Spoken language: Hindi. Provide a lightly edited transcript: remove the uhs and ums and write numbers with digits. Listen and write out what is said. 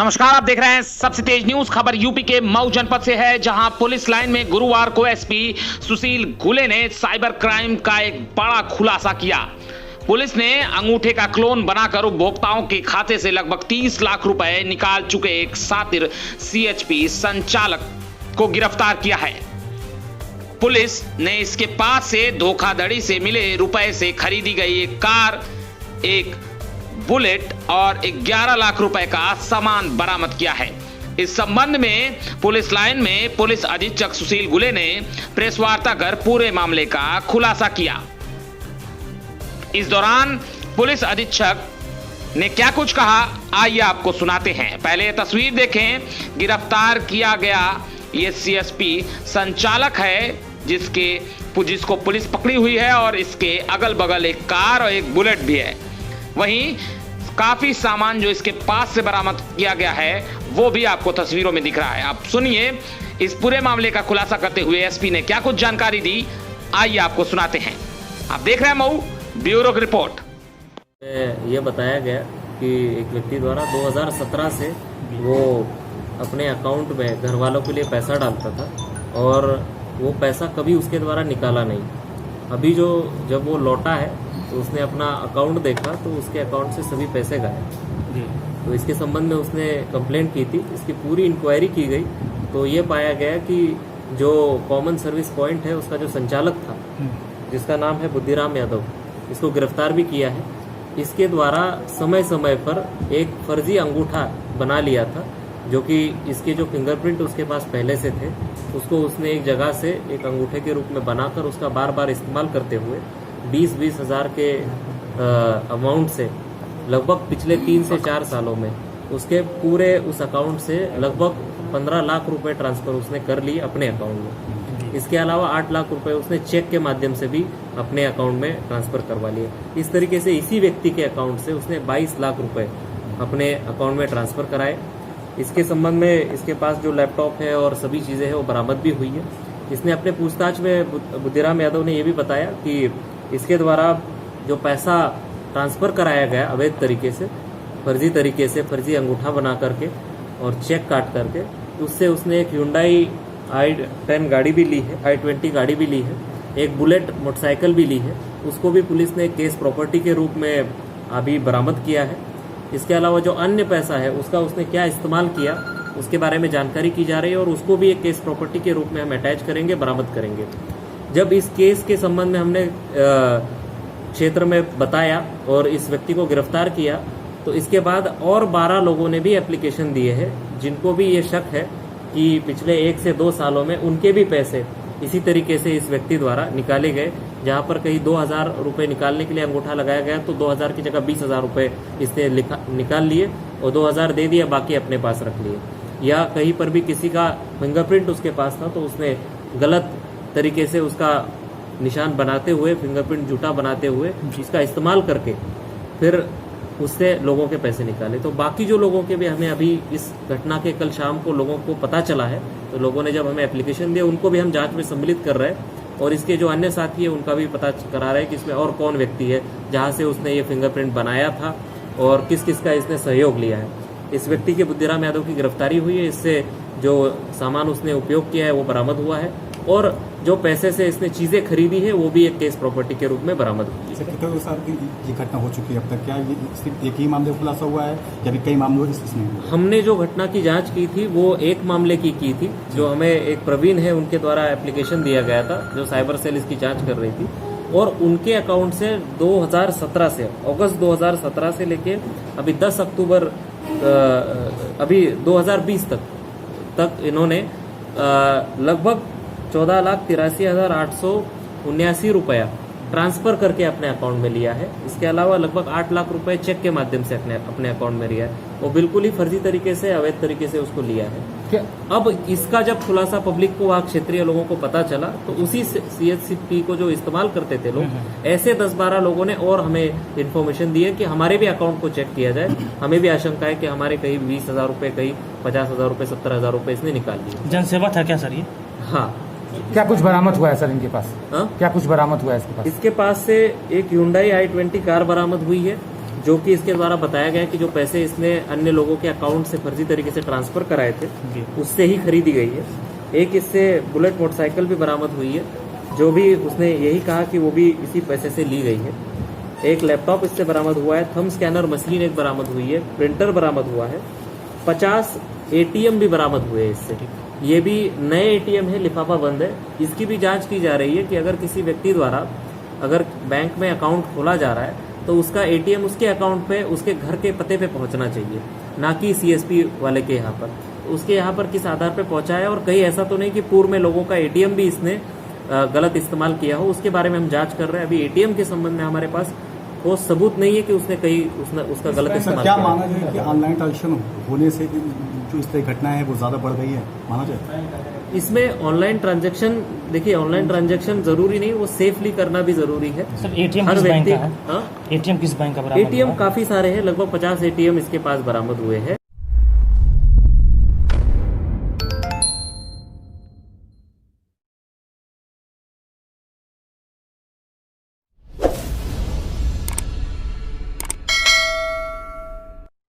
नमस्कार, आप देख रहे हैं सबसे तेज न्यूज। खबर यूपी के मऊ जनपद से है, जहां पुलिस लाइन में गुरुवार को एसपी सुशील गुले ने साइबर क्राइम का एक बड़ा खुलासा किया। पुलिस ने अंगूठे का क्लोन बनाकर उपभोक्ताओं के खाते से लगभग 30 लाख रुपए निकाल चुके एक शातिर सीएचपी संचालक को गिरफ्तार किया है। पुलिस ने इसके पास से धोखाधड़ी से मिले रुपए से खरीदी गई एक कार, एक बुलेट और 11 लाख रुपए का सामान बरामद किया है। इस संबंध में पुलिस लाइन में पुलिस अधीक्षक सुशील गुले ने प्रेस वार्ता कर पूरे मामले का खुलासा किया। इस दौरान पुलिस अधीक्षक ने क्या कुछ कहा, आइए आपको सुनाते हैं। पहले तस्वीर देखें। गिरफ्तार किया गया ये सीएसपी संचालक है, जिसको पुलिस पकड़ी हुई है और इसके अगल बगल एक कार और एक बुलेट भी है। वहीं काफी सामान जो इसके पास से बरामद किया गया है वो भी आपको तस्वीरों में दिख रहा है। आप सुनिए इस पूरे मामले का खुलासा करते हुए एसपी ने क्या कुछ जानकारी दी, आइए आपको सुनाते हैं। आप देख रहे हैं मऊ ब्यूरो की रिपोर्ट। ये बताया गया कि एक व्यक्ति द्वारा 2017 से वो अपने अकाउंट में घर वालों के लिए पैसा डालता था और वो पैसा कभी उसके द्वारा निकाला नहीं। अभी जब वो लौटा है तो उसने अपना अकाउंट देखा तो उसके अकाउंट से सभी पैसे गायब। तो इसके संबंध में उसने कंप्लेंट की थी। इसकी पूरी इंक्वायरी की गई तो ये पाया गया कि जो कॉमन सर्विस पॉइंट है उसका जो संचालक था, जिसका नाम है बुद्धिराम यादव, इसको गिरफ्तार भी किया है। इसके द्वारा समय समय पर एक फर्जी अंगूठा बना लिया था, जो कि इसके जो फिंगरप्रिंट उसके पास पहले से थे उसको उसने एक जगह से एक अंगूठे के रूप में बनाकर उसका बार बार इस्तेमाल करते हुए 20-20 हज़ार के अमाउंट से लगभग पिछले 3 से 4 सालों में उसके पूरे उस अकाउंट से लगभग 15 लाख रुपए ट्रांसफर उसने कर लिए अपने अकाउंट में। इसके अलावा 8 लाख रुपए उसने चेक के माध्यम से भी अपने अकाउंट में ट्रांसफर करवा लिए। इस तरीके से इसी व्यक्ति के अकाउंट से उसने 22 लाख रुपए अपने अकाउंट में ट्रांसफर कराए। इसके संबंध में इसके पास जो लैपटॉप है और सभी चीज़ें हैं वो बरामद भी हुई है। इसने अपने पूछताछ में बुद्धिराम यादव ने ये भी बताया कि इसके द्वारा जो पैसा ट्रांसफ़र कराया गया अवैध तरीके से, फर्जी तरीके से, फर्जी अंगूठा बना करके और चेक काट करके, उससे उसने एक Hyundai i10 गाड़ी भी ली है, i20 गाड़ी भी ली है, एक बुलेट मोटरसाइकिल भी ली है। उसको भी पुलिस ने केस प्रॉपर्टी के रूप में अभी बरामद किया है। इसके अलावा जो अन्य पैसा है उसका उसने क्या इस्तेमाल किया उसके बारे में जानकारी की जा रही है और उसको भी एक केस प्रॉपर्टी के रूप में हम अटैच करेंगे, बरामद करेंगे। जब इस केस के संबंध में हमने क्षेत्र में बताया और इस व्यक्ति को गिरफ्तार किया तो इसके बाद और 12 लोगों ने भी एप्लीकेशन दिए हैं, जिनको भी ये शक है कि पिछले 1 से 2 सालों में उनके भी पैसे इसी तरीके से इस व्यक्ति द्वारा निकाले गए। जहां पर कहीं 2000 रुपये निकालने के लिए अंगूठा लगाया गया तो 2000 की जगह 20,000 रुपये इसने निकाल लिए और 2000 दे दिया, बाकी अपने पास रख लिए। या कहीं पर भी किसी का फिंगरप्रिंट उसके पास था तो उसने गलत तरीके से उसका निशान बनाते हुए, फिंगरप्रिंट झूठा बनाते हुए इसका इस्तेमाल करके फिर उससे लोगों के पैसे निकाले। तो बाकी जो लोगों के भी हमें अभी इस घटना के कल शाम को लोगों को पता चला है, तो लोगों ने जब हमें एप्लीकेशन दिया उनको भी हम जांच में सम्मिलित कर रहे हैं और इसके जो अन्य साथी है उनका भी पता करा रहे हैं कि इसमें और कौन व्यक्ति है जहाँ से उसने ये फिंगरप्रिंट बनाया था और किस किस का इसने सहयोग लिया है। इस व्यक्ति के बुद्धिराम यादव की गिरफ्तारी हुई है। इससे जो सामान उसने उपयोग किया है वो बरामद हुआ है और जो पैसे से इसने चीजें खरीदी है वो भी एक केस प्रॉपर्टी के रूप में बरामद हुई है। कितने साल की ये घटना हो चुकी है अब तक? क्या ये सिर्फ एक ही मामले में खुलासा हुआ है या भी कई मामलों इसमें? हमने जो घटना की जांच की थी वो एक मामले की थी, जो हमें एक प्रवीण है उनके द्वारा एप्लीकेशन दिया गया था, जो साइबर सेल इसकी जाँच कर रही थी और उनके अकाउंट से 2017 से अगस्त 2017 से लेके अभी 10 अक्टूबर अभी 2020 तक इन्होंने लगभग 14,83,879 रुपया ट्रांसफर करके अपने अकाउंट में लिया है। इसके अलावा लगभग 8 लाख रुपए चेक के माध्यम से अपने अकाउंट में लिया है। वो बिल्कुल ही फर्जी तरीके से, अवैध तरीके से उसको लिया है। अब इसका जब खुलासा पब्लिक को, वहाँ क्षेत्रीय लोगों को पता चला तो उसी सीएचपी को जो इस्तेमाल करते थे लोग, ऐसे 10-12 लोगों ने और हमें इन्फॉर्मेशन दी है कि हमारे भी अकाउंट को चेक किया जाए। हमें भी आशंका है कि हमारे कहीं 20,000 रुपए, कहीं 50,000 रुपए, 70,000 रुपए इसने निकाल लिए। जनसेवा था क्या सर ये? हाँ। क्या कुछ बरामद हुआ है सर इनके पास? क्या कुछ बरामद हुआ है इसके पास? इसके पास से एक Hyundai i20 कार बरामद हुई है, जो कि इसके द्वारा बताया गया कि जो पैसे इसने अन्य लोगों के अकाउंट से फर्जी तरीके से ट्रांसफर कराए थे उससे ही खरीदी गई है। एक इससे बुलेट मोटरसाइकिल भी बरामद हुई है, जो भी उसने यही कहा कि वो भी इसी पैसे से ली गई है। एक लैपटॉप इससे बरामद हुआ है, थंब स्कैनर मशीन एक बरामद हुई है, प्रिंटर बरामद हुआ है, 50 ATM भी बरामद हुए हैं इससे। ये भी नए ATM है, लिफाफा बंद है। इसकी भी जांच की जा रही है कि अगर किसी व्यक्ति द्वारा अगर बैंक में अकाउंट खोला जा रहा है तो उसका ATM उसके अकाउंट पे उसके घर के पते पे पहुंचना चाहिए, ना कि CSP वाले के यहाँ पर। उसके यहाँ पर किस आधार पे पहुंचा है और कहीं ऐसा तो नहीं कि पूर्व में लोगों का ATM भी इसने गलत इस्तेमाल किया हो, उसके बारे में हम जांच कर रहे हैं। अभी ATM के संबंध में हमारे पास वो सबूत नहीं है कि उसने कहीं उसका गलत इस्तेमाल क्या किया। माना जाए कि ऑनलाइन ट्रांजेक्शन होने से जो इस तरह घटना है वो ज्यादा बढ़ गई है, माना जाए? इसमें ऑनलाइन ट्रांजैक्शन, देखिए ऑनलाइन ट्रांजैक्शन जरूरी नहीं, वो सेफली करना भी जरूरी है। सर ATM हर किस बैंक व्यक्ति का है? ATM किस बैंक का बरामद हुआ है? ATM काफी सारे हैं, लगभग 50 ATM इसके पास बरामद हुए हैं।